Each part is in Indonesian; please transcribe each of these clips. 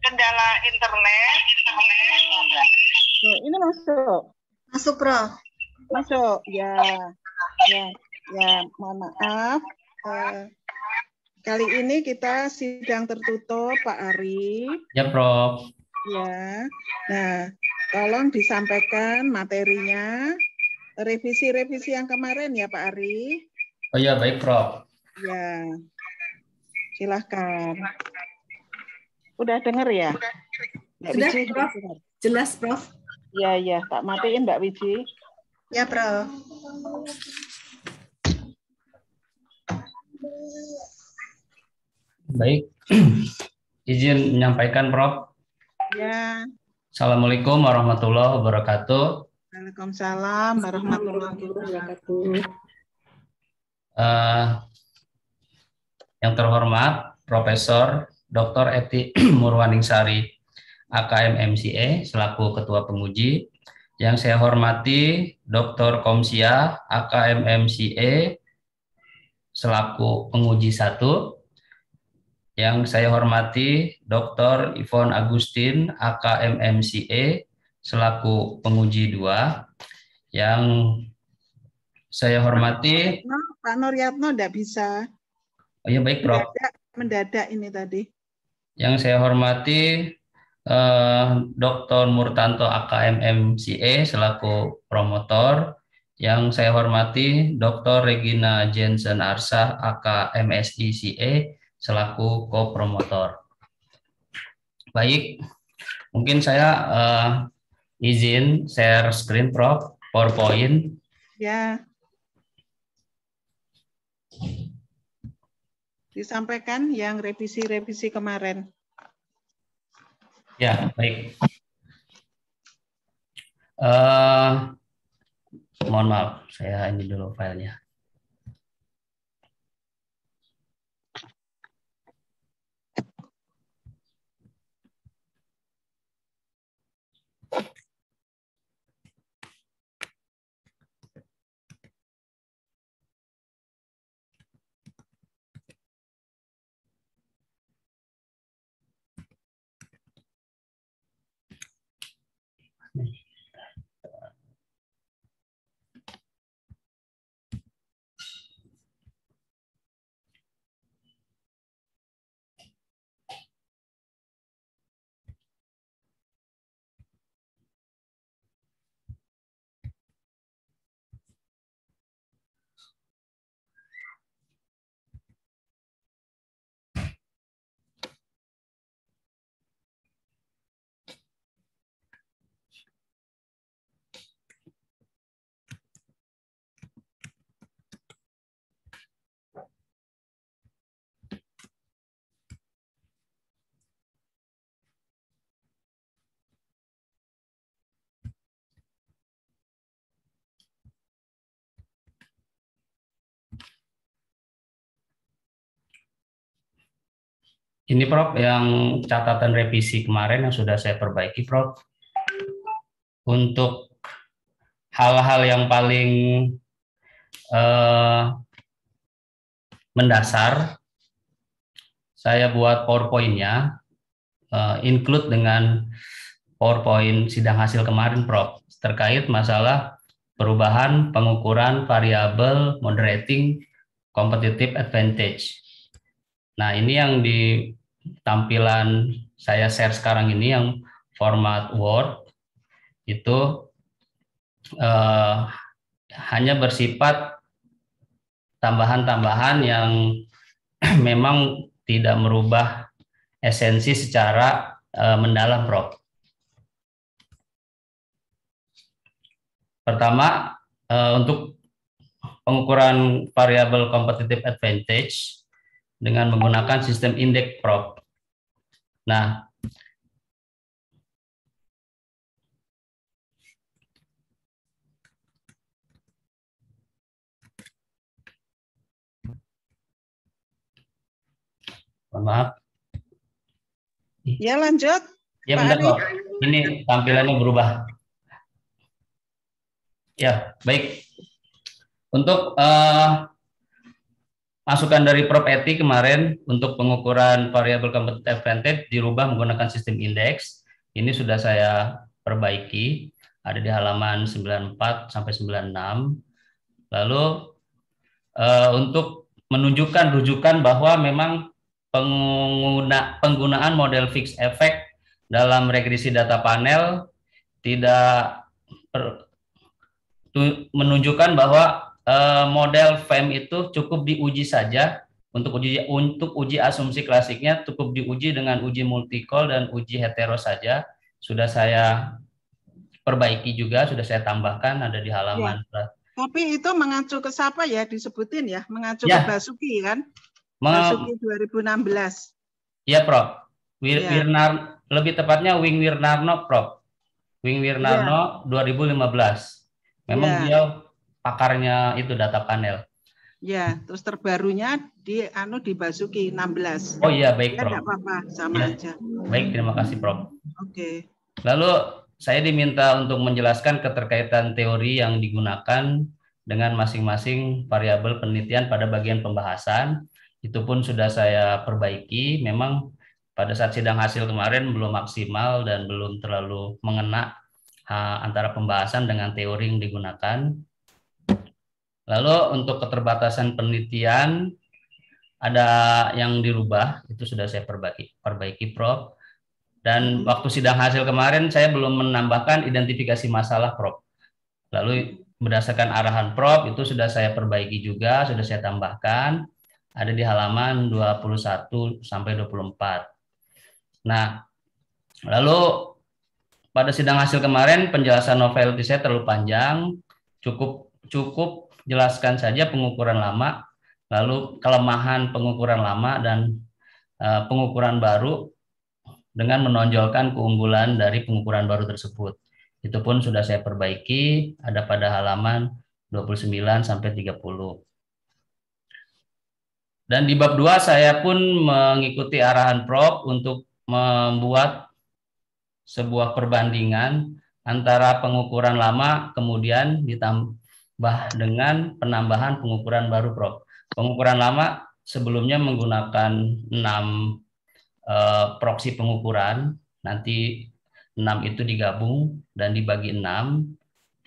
kendala internet. Oh, ini masuk. Masuk, Prof. Masuk. Ya. Mohon maaf. Kali ini kita sidang tertutup, Pak Ari. Ya, Prof. Ya. Nah, tolong disampaikan materinya. Revisi yang kemarin ya, Pak Ari. Oh ya, baik, Prof. Ya. Silahkan. Udah dengar ya? Mbak Sudah, Wiji, Prof. Jelas, Prof. Ya, tak matiin Mbak Wiji. Ya, Prof. Baik. Izin menyampaikan, Prof. Ya. Assalamualaikum warahmatullahi wabarakatuh. Waalaikumsalam warahmatullahi wabarakatuh. Yang terhormat Profesor Dr. Eti Murwaningsari, AKM MCA, selaku Ketua Penguji. Yang saya hormati Dr. Komsia, AKM MCA, selaku Penguji 1. Yang saya hormati Dr. Ivon Agustin, AKM MCA, selaku Penguji 2. Yang saya hormati Pak Nuryatno tidak bisa. Oh ya, baik, Prof. Mendadak ini tadi. Yang saya hormati Dr. Murtanto, AKM MCA, selaku promotor. Yang saya hormati Dr. Regina Jensen Arsah, AKM SICA, selaku co-promotor. Baik, mungkin saya izin share screen, Prof, PowerPoint. Ya. Disampaikan yang revisi kemarin. Ya, baik. Mohon maaf, saya ini dulu filenya. Ini, Prof, yang catatan revisi kemarin yang sudah saya perbaiki, Prof. Untuk hal-hal yang paling mendasar, saya buat PowerPoint-nya, include dengan PowerPoint sidang hasil kemarin, Prof, terkait masalah perubahan pengukuran variabel moderating competitive advantage. Nah, ini yang di tampilan saya share sekarang ini yang format Word itu hanya bersifat tambahan-tambahan yang memang tidak merubah esensi secara mendalam, Prof. Pertama, untuk pengukuran variabel competitive advantage dengan menggunakan sistem indeks, Prof. Nah, mohon maaf. Ya, lanjut. Ya, benar, Prof. Ini tampilannya berubah. Ya, baik. Untuk masukan dari Prof. Eti kemarin untuk pengukuran variabel competitive advantage dirubah menggunakan sistem indeks. Ini sudah saya perbaiki, ada di halaman 94 sampai 96. Lalu untuk menunjukkan rujukan bahwa memang penggunaan model fixed effect dalam regresi data panel tidak menunjukkan bahwa model FEM itu cukup diuji saja. Untuk uji asumsi klasiknya cukup diuji dengan uji multicol dan uji hetero saja. Sudah saya perbaiki juga, sudah saya tambahkan ada di halaman. Ya. Tapi itu mengacu ke siapa ya disebutin ya? Mengacu ya. ke Basuki kan? Basuki 2016. Iya, Prof. Lebih tepatnya Wing Wirnarno, Prof. Wing Wirnarno 2015. Memang beliau pakarnya itu data panel. Ya, terus terbarunya di Basuki 16. Oh iya, baik, Prof. Enggak apa-apa, sama aja. Baik, terima kasih, Prof. Oke. Lalu saya diminta untuk menjelaskan keterkaitan teori yang digunakan dengan masing-masing variabel penelitian pada bagian pembahasan. Itu pun sudah saya perbaiki. Memang pada saat sidang hasil kemarin belum maksimal dan belum terlalu mengena antara pembahasan dengan teori yang digunakan. Lalu untuk keterbatasan penelitian ada yang dirubah, itu sudah saya perbaiki, Prof. Dan waktu sidang hasil kemarin saya belum menambahkan identifikasi masalah, Prof. Lalu berdasarkan arahan Prof itu sudah saya perbaiki juga, sudah saya tambahkan, ada di halaman 21 sampai 24. Nah, lalu pada sidang hasil kemarin penjelasan novelty saya terlalu panjang, cukup jelaskan saja pengukuran lama, lalu kelemahan pengukuran lama dan pengukuran baru dengan menonjolkan keunggulan dari pengukuran baru tersebut. Itu pun sudah saya perbaiki, ada pada halaman 29 sampai 30. Dan di bab 2 saya pun mengikuti arahan Prof untuk membuat sebuah perbandingan antara pengukuran lama kemudian ditambah dengan penambahan pengukuran baru, Prof. Pengukuran lama sebelumnya menggunakan 6 proksi pengukuran, nanti 6 itu digabung dan dibagi 6,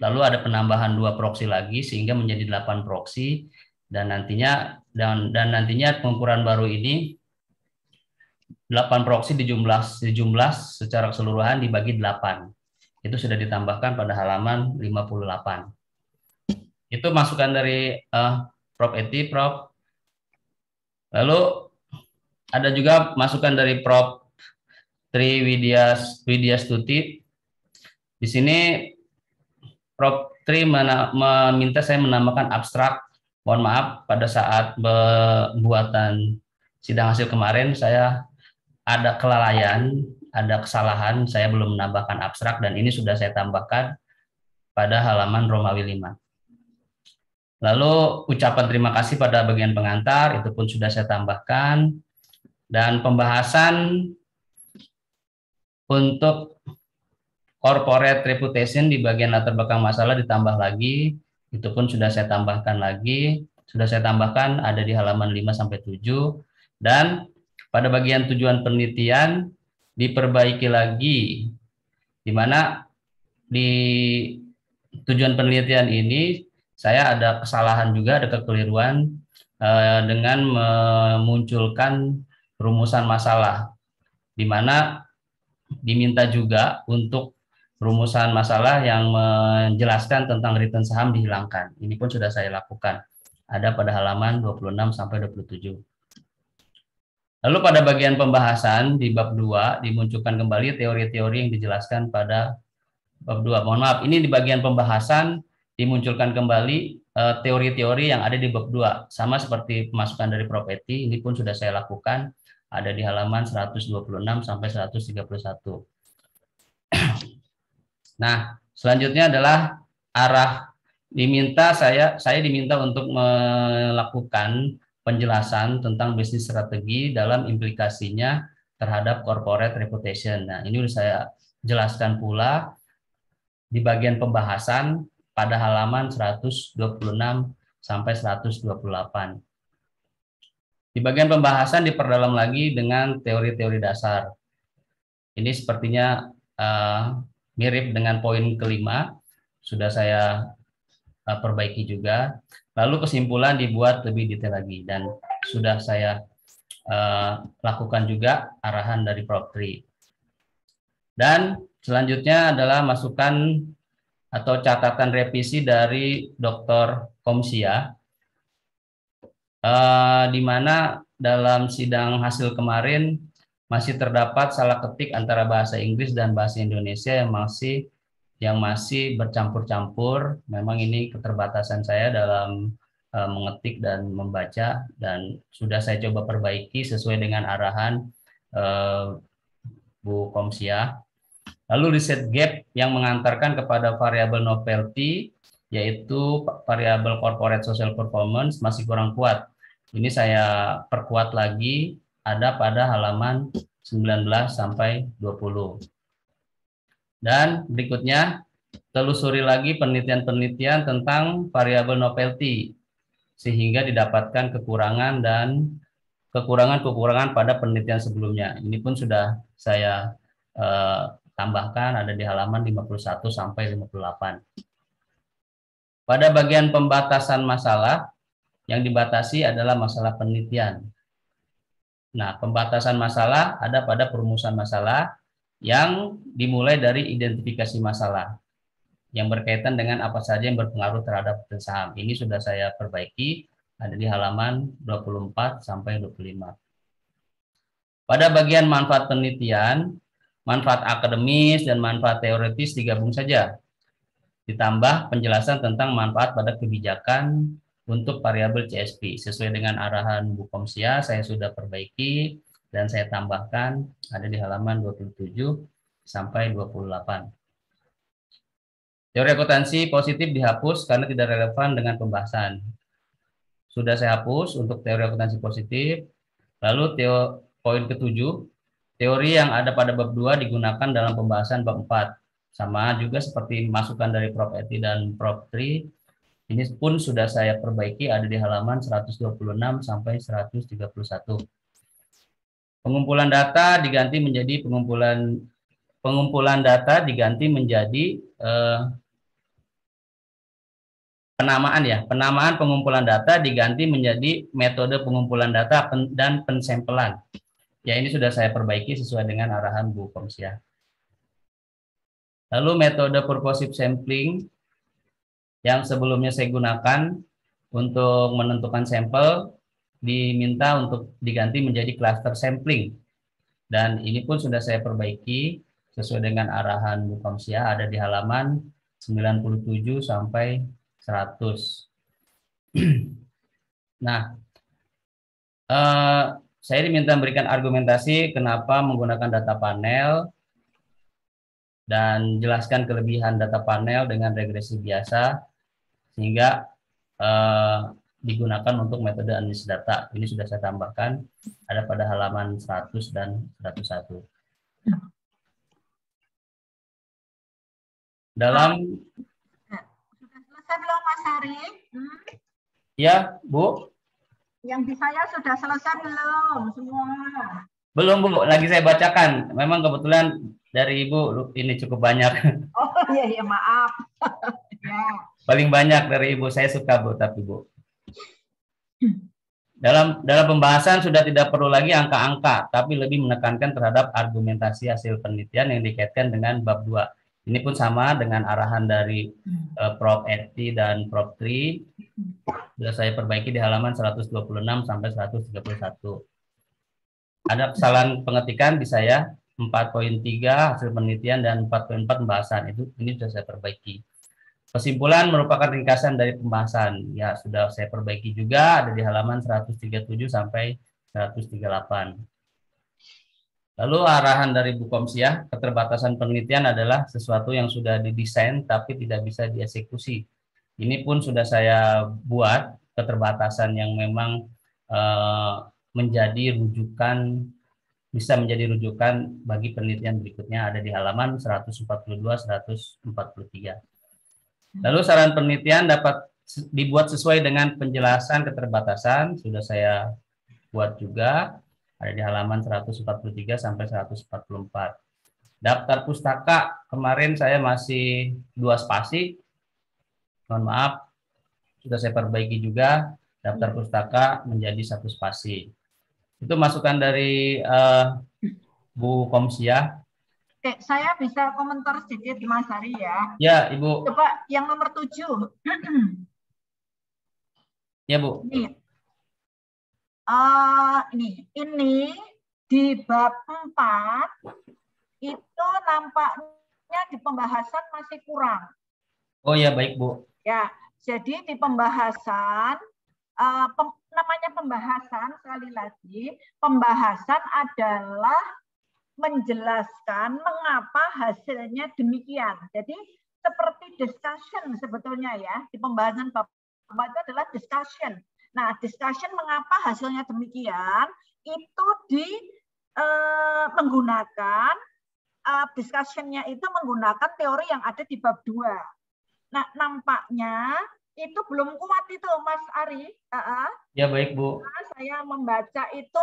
lalu ada penambahan 2 proksi lagi sehingga menjadi 8 proksi, dan nantinya pengukuran baru ini 8 proksi dijumlah secara keseluruhan dibagi 8. Itu sudah ditambahkan pada halaman 58. Itu masukan dari Prof Eti, Prof. Lalu ada juga masukan dari Prof Tri Widya Stuti. Di sini Prof Tri meminta saya menambahkan abstrak. Mohon maaf, pada saat pembuatan sidang hasil kemarin saya ada kelalaian, ada kesalahan, saya belum menambahkan abstrak dan ini sudah saya tambahkan pada halaman Romawi 5. Lalu ucapan terima kasih pada bagian pengantar, itu pun sudah saya tambahkan. Dan pembahasan untuk corporate reputation di bagian latar belakang masalah ditambah lagi, itu pun sudah saya tambahkan lagi, sudah saya tambahkan ada di halaman 5 sampai 7. Dan pada bagian tujuan penelitian diperbaiki lagi, di mana di tujuan penelitian ini saya ada kesalahan juga, ada kekeliruan dengan memunculkan rumusan masalah, di mana diminta juga untuk rumusan masalah yang menjelaskan tentang return saham dihilangkan. Ini pun sudah saya lakukan. Ada pada halaman 26 sampai 27. Lalu pada bagian pembahasan di bab 2 dimunculkan kembali teori-teori yang dijelaskan pada bab 2. Mohon maaf, ini di bagian pembahasan dimunculkan kembali teori-teori yang ada di bab 2. Sama seperti pemasukan dari Prof Eti, ini pun sudah saya lakukan, ada di halaman 126 sampai 131. Nah, selanjutnya adalah arah saya diminta untuk melakukan penjelasan tentang bisnis strategi dalam implikasinya terhadap corporate reputation. Nah, ini sudah saya jelaskan pula di bagian pembahasan pada halaman 126 sampai 128. Di bagian pembahasan diperdalam lagi dengan teori-teori dasar. Ini sepertinya mirip dengan poin kelima, sudah saya perbaiki juga. Lalu kesimpulan dibuat lebih detail lagi dan sudah saya lakukan juga arahan dari Prof. Tri. Dan selanjutnya adalah masukan atau catatan revisi dari Dr. Komsia, di mana dalam sidang hasil kemarin masih terdapat salah ketik antara bahasa Inggris dan bahasa Indonesia yang masih bercampur-campur. Memang ini keterbatasan saya dalam mengetik dan membaca, dan sudah saya coba perbaiki sesuai dengan arahan Bu Komsia. Lalu reset gap yang mengantarkan kepada variabel novelty, yaitu variabel corporate social performance, masih kurang kuat. Ini saya perkuat lagi, ada pada halaman 19 sampai 20. Dan berikutnya, telusuri lagi penelitian-penelitian tentang variabel novelty, sehingga didapatkan kekurangan pada penelitian sebelumnya. Ini pun sudah saya tambahkan, ada di halaman 51 sampai 58. Pada bagian pembatasan masalah, yang dibatasi adalah masalah penelitian. Nah, pembatasan masalah ada pada perumusan masalah yang dimulai dari identifikasi masalah yang berkaitan dengan apa saja yang berpengaruh terhadap saham. Ini sudah saya perbaiki, ada di halaman 24 sampai 25. Pada bagian manfaat penelitian, manfaat akademis dan manfaat teoritis digabung saja. Ditambah penjelasan tentang manfaat pada kebijakan untuk variabel CSP. Sesuai dengan arahan Bu Komsia, saya sudah perbaiki dan saya tambahkan, ada di halaman 27 sampai 28. Teori akuntansi positif dihapus karena tidak relevan dengan pembahasan. Sudah saya hapus untuk teori akuntansi positif. Lalu poin ke-7, teori yang ada pada bab 2 digunakan dalam pembahasan bab 4. Sama juga seperti masukan dari Prof. Eti dan Prof. Tri. Ini pun sudah saya perbaiki, ada di halaman 126 sampai 131. Pengumpulan data diganti menjadi pengumpulan data diganti menjadi penamaan pengumpulan data diganti menjadi metode pengumpulan data dan pensampelan. Ya, ini sudah saya perbaiki sesuai dengan arahan Bu Komsia. Lalu metode purposive sampling yang sebelumnya saya gunakan untuk menentukan sampel diminta untuk diganti menjadi cluster sampling. Dan ini pun sudah saya perbaiki sesuai dengan arahan Bu Komsia, ada di halaman 97 sampai 100. Nah, saya diminta memberikan argumentasi kenapa menggunakan data panel dan jelaskan kelebihan data panel dengan regresi biasa sehingga digunakan untuk metode analisis data. Ini sudah saya tambahkan, ada pada halaman 100 dan 101. Dalam sudah selesai belum Mas Hari? Ya, Bu. Yang di saya sudah selesai belum semua? Belum, Bu. Lagi saya bacakan. Memang kebetulan dari Ibu ini cukup banyak. Oh iya, maaf. Ya. Paling banyak dari Ibu. Saya suka, Bu, tapi Bu. Dalam pembahasan sudah tidak perlu lagi angka-angka, tapi lebih menekankan terhadap argumentasi hasil penelitian yang dikaitkan dengan bab 2. Ini pun sama dengan arahan dari Prof. Eti dan Prof. Tri. Sudah saya perbaiki di halaman 126 sampai 131. Ada kesalahan pengetikan di saya, 4.3 hasil penelitian dan 4.4 pembahasan. Ini sudah saya perbaiki. Kesimpulan merupakan ringkasan dari pembahasan. Ya, sudah saya perbaiki juga, ada di halaman 137 sampai 138. Lalu arahan dari Bu Komsia, keterbatasan penelitian adalah sesuatu yang sudah didesain tapi tidak bisa dieksekusi. Ini pun sudah saya buat keterbatasan yang memang menjadi rujukan, bisa menjadi rujukan bagi penelitian berikutnya, ada di halaman 142-143. Lalu saran penelitian dapat dibuat sesuai dengan penjelasan keterbatasan, sudah saya diperkuat juga, ada di halaman 143 sampai 144. Daftar pustaka kemarin saya masih 2 spasi. Mohon maaf, sudah saya perbaiki juga. Daftar pustaka menjadi 1 spasi. Itu masukan dari Bu Komsia. Oke, saya bisa komentar sedikit Mas Ari ya. Ya, Ibu. Coba yang nomor 7. Ya, Bu. Ini di bab 4 itu nampaknya di pembahasan masih kurang. Oh ya, baik Bu. Ya, jadi di pembahasan namanya pembahasan, sekali lagi pembahasan adalah menjelaskan mengapa hasilnya demikian. Jadi seperti discussion sebetulnya ya, di pembahasan bab itu adalah discussion. Nah, discussion mengapa hasilnya demikian itu menggunakan discussion-nya itu menggunakan teori yang ada di bab 2. Nah, nampaknya itu belum kuat itu Mas Ari. Ya baik Bu. Nah, saya membaca itu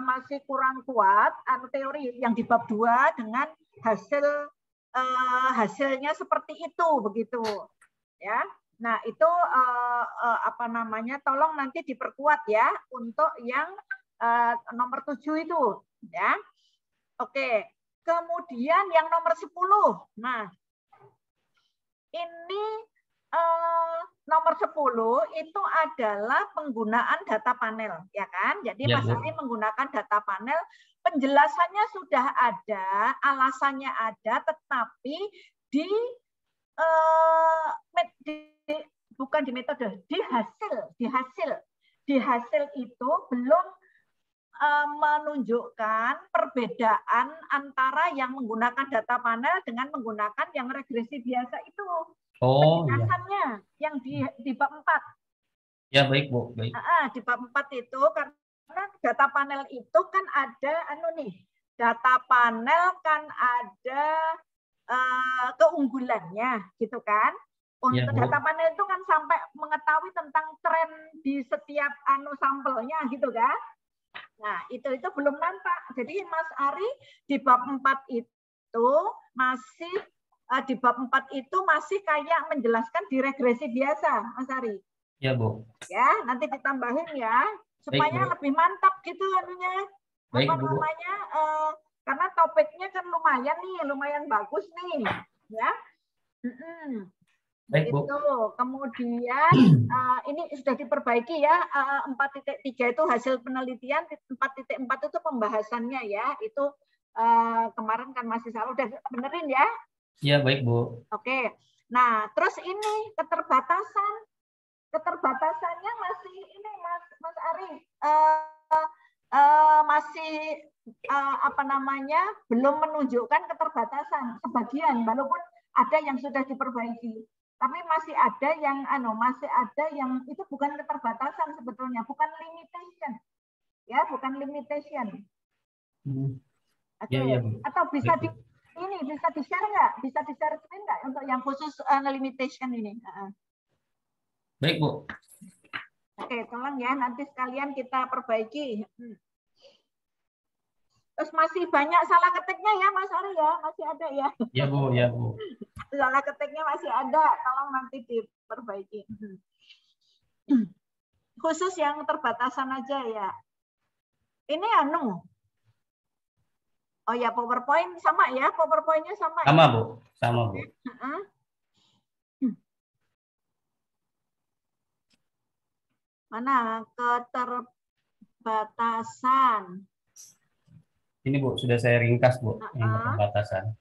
masih kurang kuat teori yang di bab 2 dengan hasilnya seperti itu begitu ya. Nah, itu tolong nanti diperkuat ya untuk yang nomor 7 itu ya. Oke. Kemudian yang nomor 10. Nah, ini nomor 10 itu adalah penggunaan data panel, ya kan? Jadi ya, Mas Ari menggunakan data panel, penjelasannya sudah ada, alasannya ada, tetapi bukan di metode, di hasil itu belum menunjukkan perbedaan antara yang menggunakan data panel dengan menggunakan yang regresi biasa itu. Oh, penjelasannya ya. Yang di bab 4. Ya, baik Bu, baik. Di bab 4 itu karena data panel itu kan ada data panel kan ada keunggulannya gitu kan. Untuk data panel itu kan sampai mengetahui tentang tren di setiap sampelnya gitu kan. Nah, itu belum nampak. Jadi Mas Ari di bab 4 itu masih kayak menjelaskan di regresi biasa, Mas Ari. Ya, Bu. Ya, nanti ditambahin ya supaya baik, lebih mantap gitu anunya. Baik, Bu. Karena topiknya kan lumayan bagus nih, ya. Baik, Bu. Itu. Kemudian ini sudah diperbaiki ya, 4.3 itu hasil penelitian, 4.4 itu pembahasannya ya, itu kemarin kan masih salah, udah benerin ya? Iya, baik Bu. Oke, nah terus ini keterbatasannya masih ini Mas Ari, masih belum menunjukkan keterbatasan sebagian, walaupun ada yang sudah diperbaiki. Tapi masih ada yang itu bukan keterbatasan sebetulnya, bukan limitation. Ya, bukan limitation. Oke. Ya, Atau bisa bisa di-share nggak? Bisa di-share screen nggak untuk yang khusus limitation ini? Baik, Bu. Oke, tolong ya nanti sekalian kita perbaiki. Terus masih banyak salah ketiknya ya Mas Ari ya, masih ada ya? Ya Bu, ya Bu. Salah ketiknya masih ada, tolong nanti diperbaiki. Khusus yang terbatasan aja ya. Ini oh ya, PowerPoint sama ya, PowerPoint-nya sama. Sama ya? Bu, sama Bu. Mana keterbatasan? Ini Bu, sudah saya ringkas Bu, yang keterbatasan.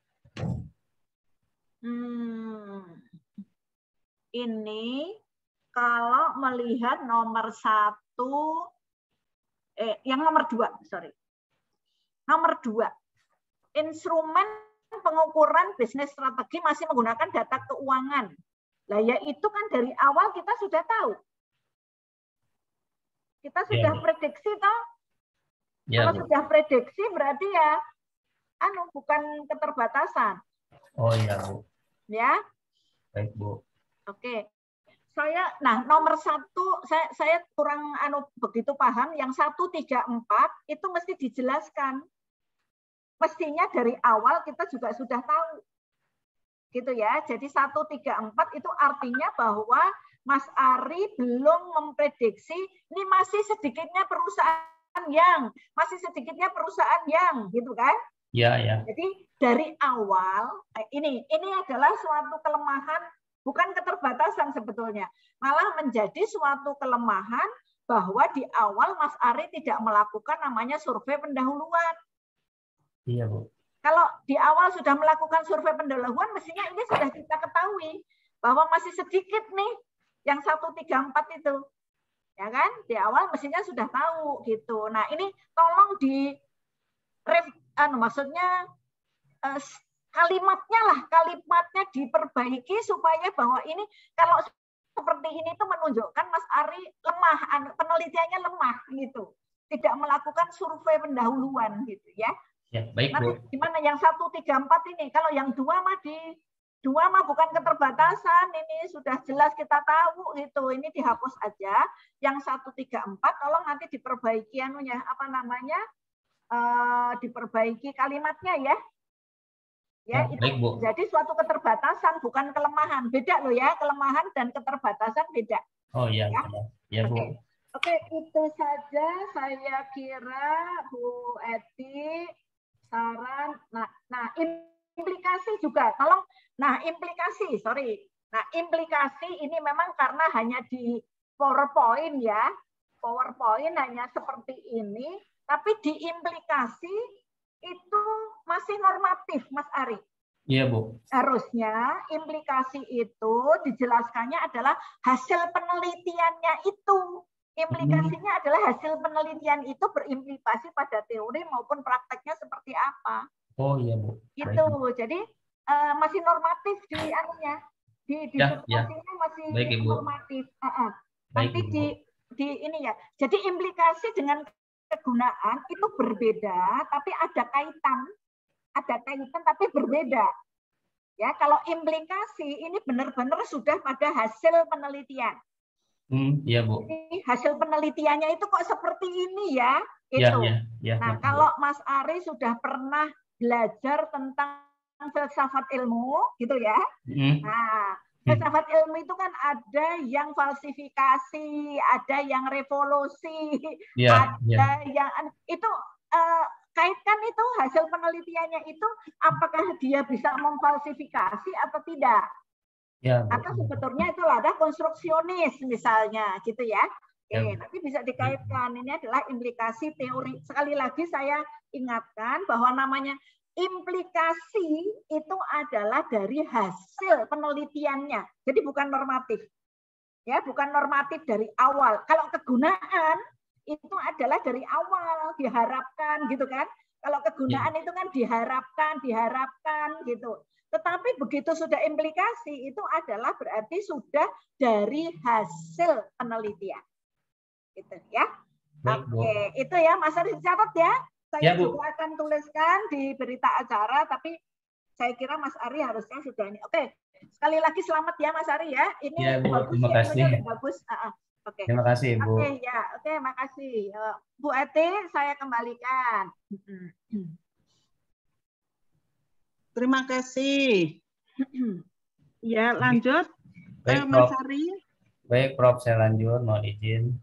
Ini kalau melihat nomor 1, yang nomor 2, sorry. Nomor 2, instrumen pengukuran bisnis strategi masih menggunakan data keuangan. Lah ya itu kan dari awal kita sudah tahu. Kita sudah prediksi toh. Ya, kalau sudah prediksi berarti ya bukan keterbatasan. Oh iya Bu. Ya. Baik Bu. Oke. Nah nomor 1 saya kurang begitu paham. Yang 134 itu mesti dijelaskan. Mestinya dari awal kita juga sudah tahu, gitu ya. Jadi 134 itu artinya bahwa Mas Ari belum memprediksi ini masih sedikitnya perusahaan yang, gitu kan? Ya, ya. Jadi dari awal ini adalah suatu kelemahan, bukan keterbatasan sebetulnya, malah menjadi suatu kelemahan bahwa di awal Mas Ari tidak melakukan namanya survei pendahuluan. Iya, Bu. Kalau di awal sudah melakukan survei pendahuluan, mestinya ini sudah kita ketahui bahwa masih sedikit nih yang 134 itu. Ya kan? Di awal mestinya sudah tahu gitu. Nah, ini tolong maksudnya kalimatnya diperbaiki supaya bahwa ini kalau seperti ini tuh menunjukkan Mas Ari lemah, penelitiannya lemah gitu. Tidak melakukan survei pendahuluan gitu ya. Ya, baik, Bu. Nanti gimana yang 134 ini? Kalau yang 2 mah bukan keterbatasan, ini sudah jelas kita tahu gitu. Ini dihapus aja. Yang 134 tolong nanti diperbaiki diperbaiki kalimatnya ya. Ya, itu baik, Bu. jadi suatu keterbatasan bukan kelemahan. Beda loh ya, kelemahan dan keterbatasan beda. Oh iya, ya, ya Bu. Oke, itu saja saya kira Bu Eti. Saran, nah implikasi juga, tolong. Nah implikasi ini memang karena hanya di PowerPoint ya, PowerPoint hanya seperti ini, tapi di implikasi itu masih normatif, Mas Ari. Iya, Bu. Harusnya implikasi itu dijelaskannya adalah hasil penelitiannya itu. Implikasinya adalah hasil penelitian itu berimplikasi pada teori maupun prakteknya seperti apa. Oh iya, Bu. Gitu. Baik. Jadi masih normatif di anunya, di substansinya masih baik, normatif. Baik, nanti di ini ya. Jadi implikasi dengan kegunaan itu berbeda, tapi ada kaitan tapi berbeda. Ya, kalau implikasi ini benar-benar sudah pada hasil penelitian. Iya, Bu. Jadi hasil penelitiannya itu kok seperti ini ya, itu. Ya, nah, kalau Mas Ari sudah pernah belajar tentang filsafat ilmu, gitu ya. Nah, filsafat ilmu itu kan ada yang falsifikasi, ada yang revolusi, ada yang itu kaitkan itu hasil penelitiannya itu apakah dia bisa memfalsifikasi atau tidak. Ya, atau sebetulnya itu ada konstruksionis misalnya gitu ya. Oke, nanti bisa dikaitkan. Ini adalah implikasi teori. Sekali lagi saya ingatkan bahwa namanya implikasi itu adalah dari hasil penelitiannya. Jadi bukan normatif. Ya, bukan normatif dari awal. Kalau kegunaan itu adalah dari awal diharapkan gitu kan. Kalau kegunaan itu kan diharapkan gitu. Tetapi begitu sudah implikasi itu adalah berarti sudah dari hasil penelitian. Gitu ya. Oke, itu ya Mas Ari dicatat ya. Saya juga akan tuliskan di berita acara, tapi saya kira Mas Ari harusnya sudah ini. Oke, sekali lagi selamat ya Mas Ari ya. Ini ya, Bu, bagus, terima kasih. Bagus. Oke. Terima kasih, Bu. Oke, makasih. Bu Eti, saya kembalikan. Terima kasih. Ya, lanjut. Baik, Mas Ari. Baik, Prof. Saya lanjut, mohon izin.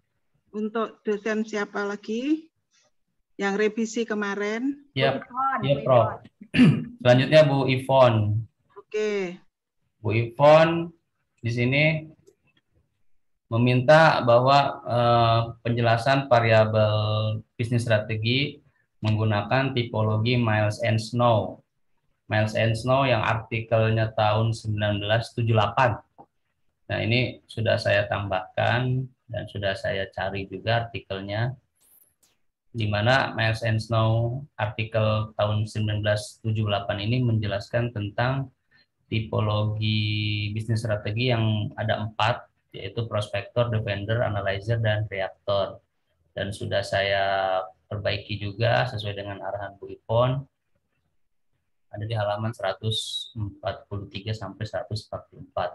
Untuk dosen siapa lagi? Yang revisi kemarin? Ya, Prof. Selanjutnya Bu Ivon. Oke. Bu Ivon di sini meminta bahwa penjelasan variabel bisnis strategi menggunakan tipologi Miles and Snow. Miles and Snow yang artikelnya tahun 1978. Nah, ini sudah saya tambahkan dan sudah saya cari juga artikelnya, di mana Miles and Snow artikel tahun 1978 ini menjelaskan tentang tipologi bisnis strategi yang ada 4, yaitu prospektor, defender, analyzer, dan reaktor. Dan sudah saya perbaiki juga sesuai dengan arahan Bu Ivon. Ada di halaman 143 sampai 144.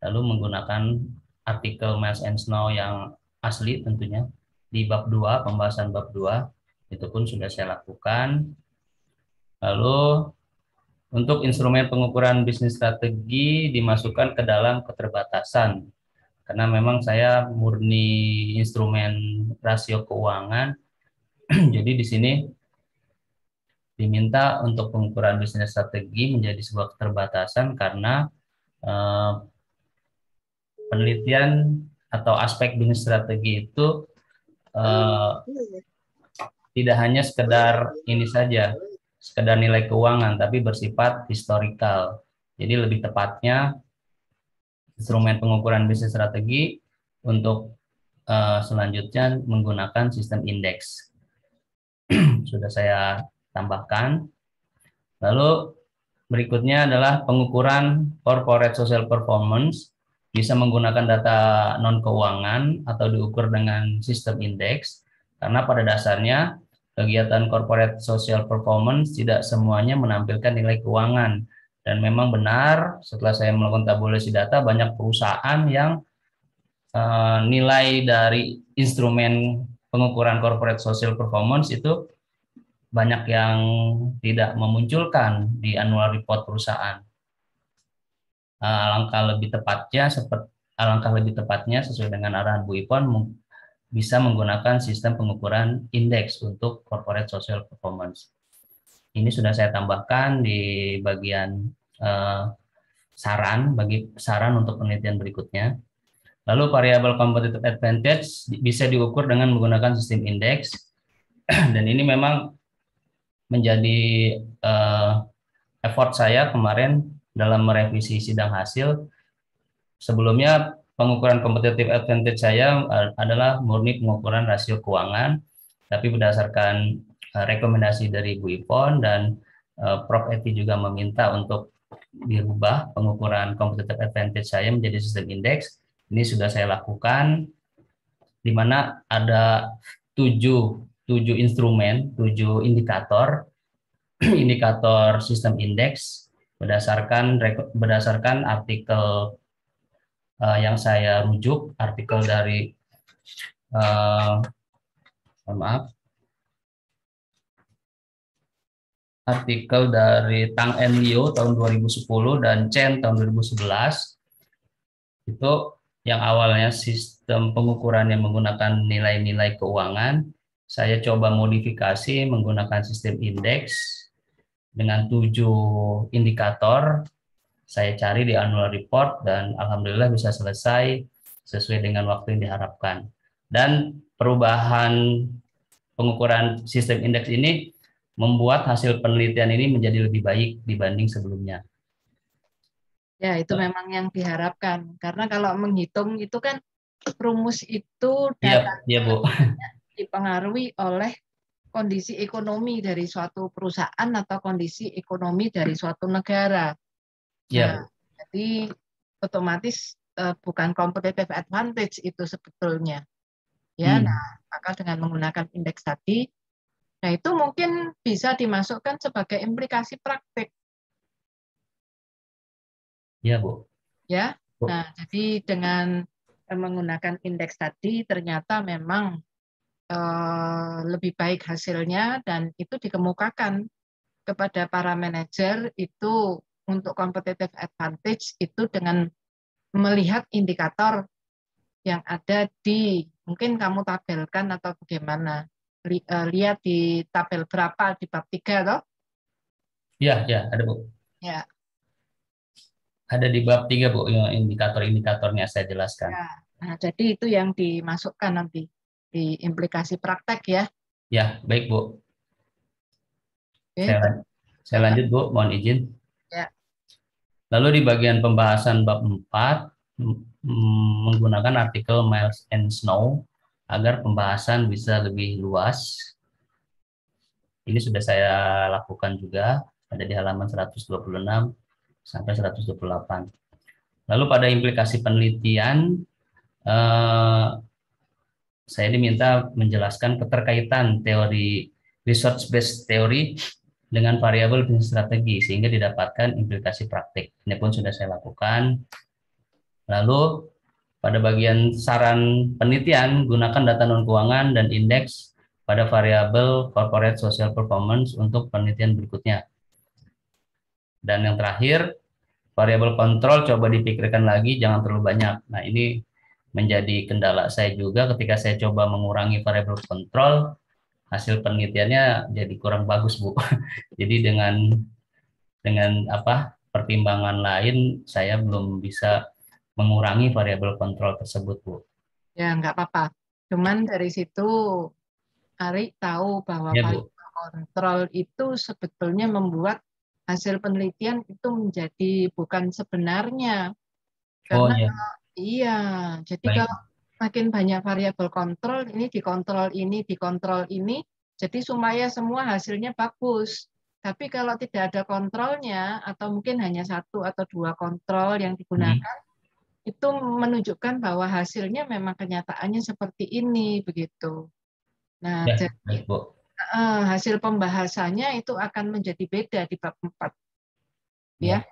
Lalu menggunakan artikel Miles and Snow yang asli tentunya di bab 2, pembahasan bab 2 itu pun sudah saya lakukan. Lalu untuk instrumen pengukuran bisnis strategi dimasukkan ke dalam keterbatasan karena memang saya murni instrumen rasio keuangan. Jadi di sini diminta untuk pengukuran bisnis strategi menjadi sebuah keterbatasan karena penelitian atau aspek bisnis strategi itu tidak hanya sekedar ini saja, sekedar nilai keuangan, tapi bersifat historikal. Jadi lebih tepatnya instrumen pengukuran bisnis strategi untuk selanjutnya menggunakan sistem indeks. Sudah saya tambahkan. Lalu berikutnya adalah pengukuran corporate social performance, bisa menggunakan data non keuangan atau diukur dengan sistem indeks, karena pada dasarnya kegiatan corporate social performance tidak semuanya menampilkan nilai keuangan. Dan memang benar setelah saya melakukan tabulasi data, banyak perusahaan yang nilai dari instrumen pengukuran corporate social performance itu banyak yang tidak memunculkan di annual report perusahaan. Alangkah lebih tepatnya sesuai dengan arahan Bu Ipon bisa menggunakan sistem pengukuran indeks untuk corporate social performance. Ini sudah saya tambahkan di bagian saran untuk penelitian berikutnya. Lalu variabel competitive advantage bisa diukur dengan menggunakan sistem indeks, dan ini memang menjadi effort saya kemarin dalam merevisi sidang hasil. Sebelumnya pengukuran competitive advantage saya adalah murni pengukuran rasio keuangan, tapi berdasarkan rekomendasi dari Bu Ipon dan Prof. Eti juga meminta untuk dirubah pengukuran competitive advantage saya menjadi sistem indeks. Ini sudah saya lakukan, di mana ada 7 instrumen, 7 indikator sistem indeks berdasarkan artikel yang saya rujuk, artikel dari artikel dari Tang and Liu tahun 2010 dan Chen tahun 2011. Itu yang awalnya sistem pengukuran yang menggunakan nilai-nilai keuangan, saya coba modifikasi menggunakan sistem indeks dengan 7 indikator. Saya cari di annual report dan alhamdulillah bisa selesai sesuai dengan waktu yang diharapkan. Dan perubahan pengukuran sistem indeks ini membuat hasil penelitian ini menjadi lebih baik dibanding sebelumnya. Ya, itu memang yang diharapkan. Karena kalau menghitung itu kan rumus itu Iya, Bu. Dipengaruhi oleh kondisi ekonomi dari suatu perusahaan atau kondisi ekonomi dari suatu negara. Ya. Nah, jadi otomatis bukan competitive advantage itu sebetulnya. Ya, nah, maka dengan menggunakan indeks tadi, nah itu mungkin bisa dimasukkan sebagai implikasi praktik. Ya, Bu. Ya, nah jadi dengan menggunakan indeks tadi ternyata memang lebih baik hasilnya, dan itu dikemukakan kepada para manajer itu untuk competitive advantage itu dengan melihat indikator yang ada di, mungkin kamu tabelkan atau bagaimana, lihat di tabel berapa di bab 3 toh? Ya, ada Bu. Ya. Ada di bab 3 Bu, yang indikator-indikatornya saya jelaskan. Ya. Nah, jadi itu yang dimasukkan nanti di implikasi praktek ya. Ya, baik Bu. Oke, saya lanjut Bu, mohon izin. Ya. Lalu di bagian pembahasan bab 4 menggunakan artikel Miles and Snow agar pembahasan bisa lebih luas. Ini sudah saya lakukan juga, ada di halaman 126 sampai 128. Lalu pada implikasi penelitian, saya diminta menjelaskan keterkaitan teori research based theory dengan variabel bisnis strategi sehingga didapatkan implikasi praktik. Ini pun sudah saya lakukan. Lalu pada bagian saran penelitian, gunakan data non-keuangan dan indeks pada variabel corporate social performance untuk penelitian berikutnya. Dan yang terakhir, variabel kontrol coba dipikirkan lagi, jangan terlalu banyak. Nah, ini menjadi kendala saya juga ketika saya coba mengurangi variabel kontrol, hasil penelitiannya jadi kurang bagus, Bu. Jadi dengan pertimbangan lain, saya belum bisa mengurangi variabel kontrol tersebut, Bu. Ya, nggak apa-apa. Cuman dari situ Ari tahu bahwa Ya, Bu. variabel kontrol itu sebetulnya membuat hasil penelitian itu menjadi bukan sebenarnya. Oh, Karena iya. iya, jadi Baik. kalau makin banyak variabel kontrol, ini dikontrol ini, jadi supaya semua hasilnya bagus. Tapi kalau tidak ada kontrolnya, atau mungkin hanya 1 atau 2 kontrol yang digunakan, itu menunjukkan bahwa hasilnya memang kenyataannya seperti ini, begitu. Nah, Ya, jadi baik, Bu. hasil pembahasannya itu akan menjadi beda di bab 4. Ya.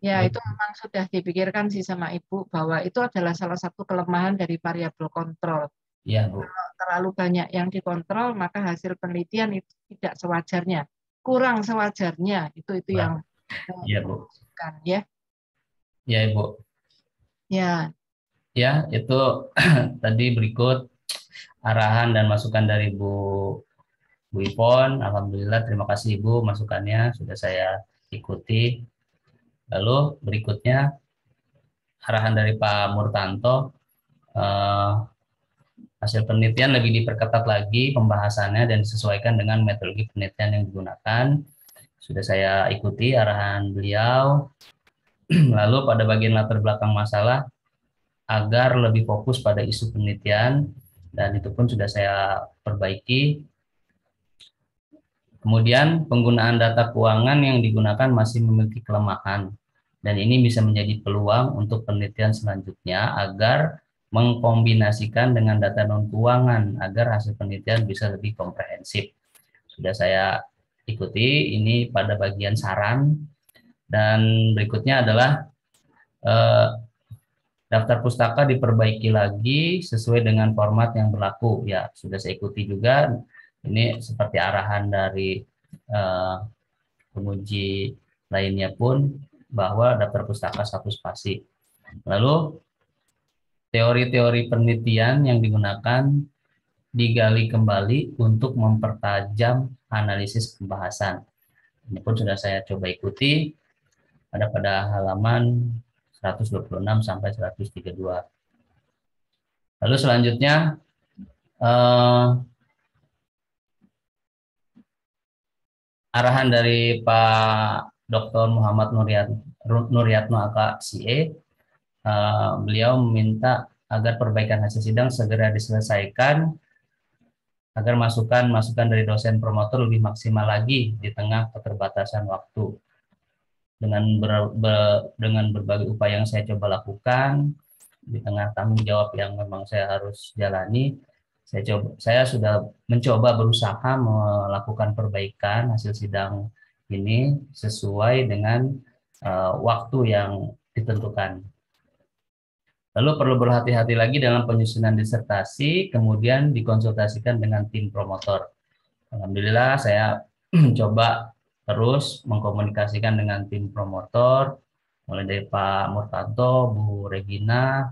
Ya, Baik. itu memang sudah dipikirkan sih sama Ibu bahwa itu adalah salah satu kelemahan dari variabel kontrol. Ya, Bu. Kalau terlalu banyak yang dikontrol, maka hasil penelitian itu tidak sewajarnya, kurang sewajarnya. Itu yang Ya, Bu. kan ya. Ya, Ibu. Ya. Ya, itu tadi berikut arahan dan masukan dari Bu Ipon. Alhamdulillah, terima kasih Ibu masukannya sudah saya ikuti. Lalu berikutnya arahan dari Pak Murtanto, hasil penelitian lebih diperketat lagi pembahasannya dan disesuaikan dengan metodologi penelitian yang digunakan. Sudah saya ikuti arahan beliau. Lalu pada bagian latar belakang masalah, agar lebih fokus pada isu penelitian, dan itu pun sudah saya perbaiki. Kemudian penggunaan data keuangan yang digunakan masih memiliki kelemahan, dan ini bisa menjadi peluang untuk penelitian selanjutnya agar mengkombinasikan dengan data non-keuangan agar hasil penelitian bisa lebih komprehensif. Sudah saya ikuti ini pada bagian saran, dan berikutnya adalah daftar pustaka diperbaiki lagi sesuai dengan format yang berlaku. Ya, sudah saya ikuti juga. Ini seperti arahan dari penguji lainnya pun bahwa daftar pustaka 1 spasi. Lalu teori-teori penelitian yang digunakan digali kembali untuk mempertajam analisis pembahasan. Ini pun sudah saya coba ikuti pada halaman 126 sampai 132. Lalu selanjutnya arahan dari Pak Dr. Muhammad Nuryatno AK CE, beliau meminta agar perbaikan hasil sidang segera diselesaikan agar masukan-masukan dari dosen promotor lebih maksimal lagi di tengah keterbatasan waktu. Dengan berbagai upaya yang saya coba lakukan, di tengah tanggung jawab yang memang saya harus jalani, saya sudah mencoba berusaha melakukan perbaikan hasil sidang ini sesuai dengan waktu yang ditentukan. Lalu perlu berhati-hati lagi dalam penyusunan disertasi, kemudian dikonsultasikan dengan tim promotor. Alhamdulillah saya coba terus mengkomunikasikan dengan tim promotor, mulai dari Pak Murtanto, Bu Regina,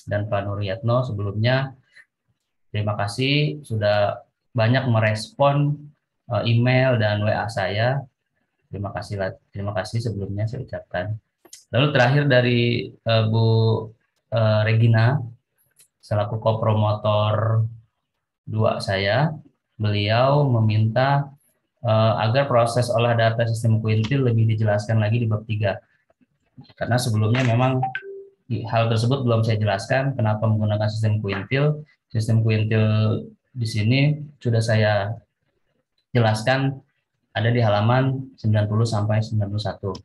dan Pak Nuryatno sebelumnya. Terima kasih sudah banyak merespon email dan WA saya. Terima kasih sebelumnya saya ucapkan. Lalu terakhir dari Bu Regina, selaku kopromotor 2 saya, beliau meminta agar proses olah data sistem kuintil lebih dijelaskan lagi di bab 3. Karena sebelumnya memang hal tersebut belum saya jelaskan kenapa menggunakan sistem kuintil. Sistem kuintil di sini sudah saya jelaskan ada di halaman 90 sampai 91.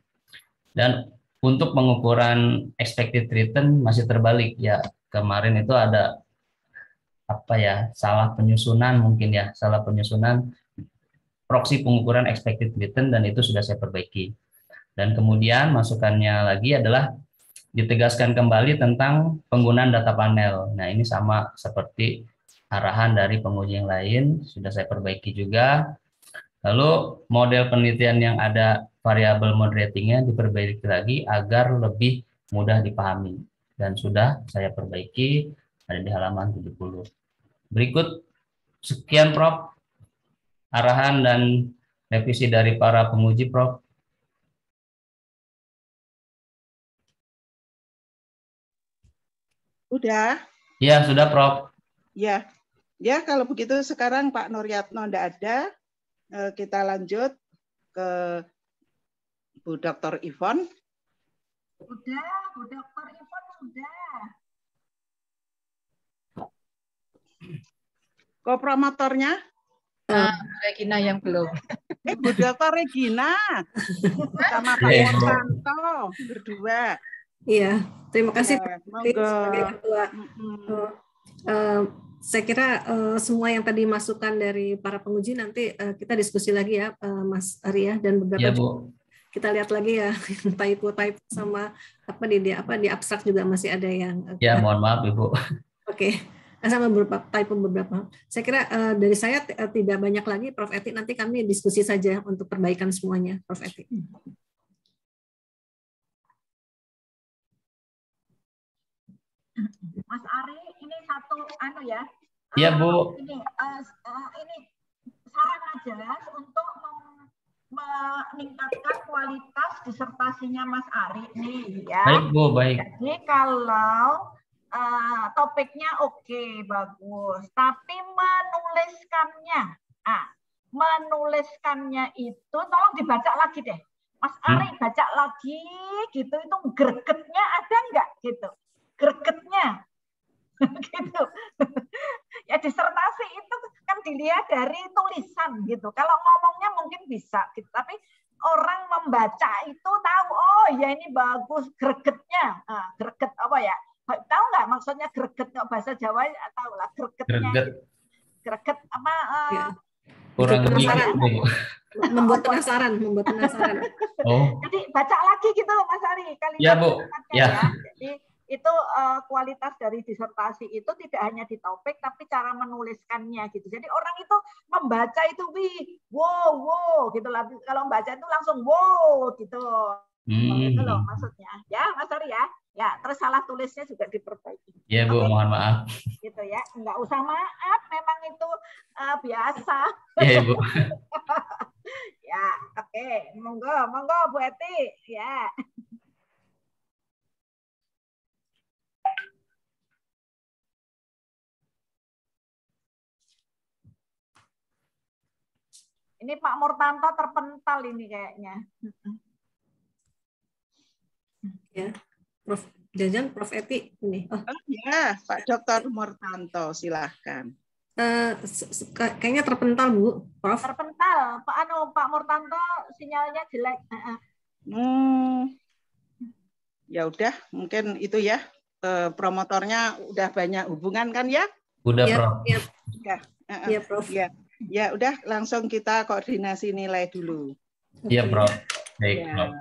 Dan untuk pengukuran expected return masih terbalik ya. Kemarin itu ada salah penyusunan proksi pengukuran expected return, dan itu sudah saya perbaiki. Dan kemudian masukannya lagi adalah ditegaskan kembali tentang penggunaan data panel. Nah, ini sama seperti arahan dari penguji yang lain, sudah saya perbaiki juga. Lalu model penelitian yang ada variabel moderatingnya diperbaiki lagi agar lebih mudah dipahami. Dan sudah saya perbaiki, ada di halaman 70. Berikut, sekian Prof, arahan dan revisi dari para penguji, Prof. Udah? Ya, sudah Prof. Ya. Ya, kalau begitu sekarang Pak Nuryatno tidak ada. Kita lanjut ke Bu Dr. Ivon. Udah, Bu Dr. Ivon sudah. Kopromotornya? Regina yang belum. Bu Dr. Regina. Sama Pak Mortanto, berdua. Iya, terima kasih Ya, Pak sebagai ketua. Saya kira semua yang tadi masukan dari para penguji nanti kita diskusi lagi ya, Mas Arya, dan beberapa Ya, Bu. kita lihat lagi ya typo sama di abstrak juga masih ada yang. Ya, mohon maaf Ibu. Oke. Sama beberapa. Saya kira dari saya tidak banyak lagi, Prof. Eti. Nanti kami diskusi saja untuk perbaikan semuanya, Prof. Eti. Mas Ari, ini satu ya. Iya, Bu. Ini saran aja untuk meningkatkan kualitas disertasinya Mas Ari nih ya. Baik, Bu, baik. Jadi kalau topiknya oke, bagus, tapi menuliskannya itu tolong dibaca lagi deh. Mas Ari baca lagi gitu, itu gregetnya ada nggak gitu? Gregetnya gitu. Ya disertasi itu kan dilihat dari tulisan gitu. Kalau ngomongnya mungkin bisa gitu, tapi orang membaca itu tahu, oh ya ini bagus gregetnya. Greget apa ya? Tahu nggak maksudnya greget? Bahasa Jawa tahu lah gregetnya. Greget. Gitu. Greget apa? Kurang penasaran. Membuat membuat penasaran. Oh. Jadi baca lagi gitu Mas Ari. Kali Ya, Bu. Ya. Jadi itu kualitas dari disertasi itu tidak hanya di topik tapi cara menuliskannya gitu. Jadi orang itu membaca itu wow gitu lah. Kalau membaca itu langsung wow gitu. Itu loh maksudnya. Ya, Mas Ari ya. Ya, terus salah tulisnya juga diperbaiki. Ya, Bu, mohon maaf. Gitu ya. Enggak usah maaf, memang itu biasa. Ya, Bu. Ya, oke. Monggo Bu Eti. Ya. Ini Pak Mortanto terpental ini kayaknya. Ya, Prof. Jajan, Prof. Eti ini. Oh ya, Pak Dr. Mortanto, silahkan. Kayaknya terpental, Bu, Prof. Terpental, Pak Mortanto sinyalnya jelek. Ya udah, mungkin itu ya. Promotornya udah banyak hubungan kan ya? Udah, Ya, Prof. ya, Prof. Ya udah, langsung kita koordinasi nilai dulu. Iya, Prof. Baik, Ya. Prof.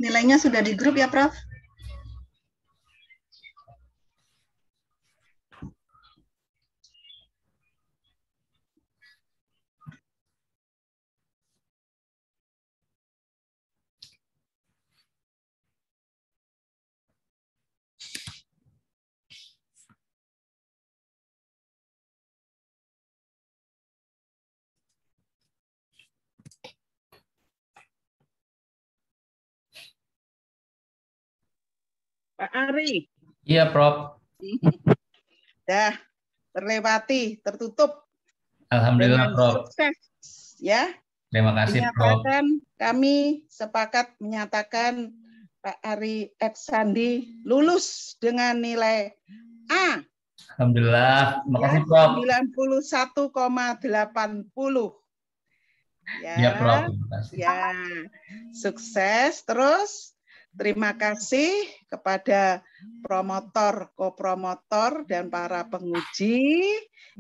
Nilainya sudah di grup ya, Prof? Pak Ari. Iya, Prof. Dah terlewati, tertutup. Alhamdulillah, dengan Prof. sukses. Ya. Terima kasih, Prof. Kami sepakat menyatakan Pak Ari X Sandi lulus dengan nilai A. Alhamdulillah. Terima kasih, Ya, Prof. 91,80. Ya, Prof. Terima kasih. Ya, sukses terus. Terima kasih kepada promotor, kopromotor, dan para penguji.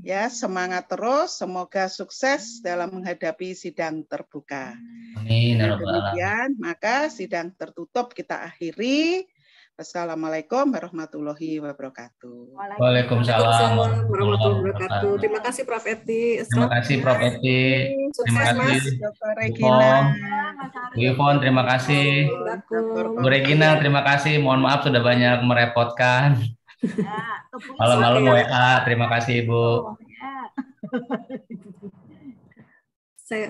Ya, semangat terus. Semoga sukses dalam menghadapi sidang terbuka. Amin. Dengan demikian, maka sidang tertutup kita akhiri. Wassalamualaikum warahmatullahi wabarakatuh. Waalaikumsalam warahmatullahi wabarakatuh. Terima kasih Prof. Eti. Terima kasih Prof. Eti. Terima kasih Dr. Bu Regina. Bu Yvonne, terima kasih. Bu Regina, terima kasih. Mohon maaf sudah banyak merepotkan. Malam-malam WA. Terima kasih, Bu. Saya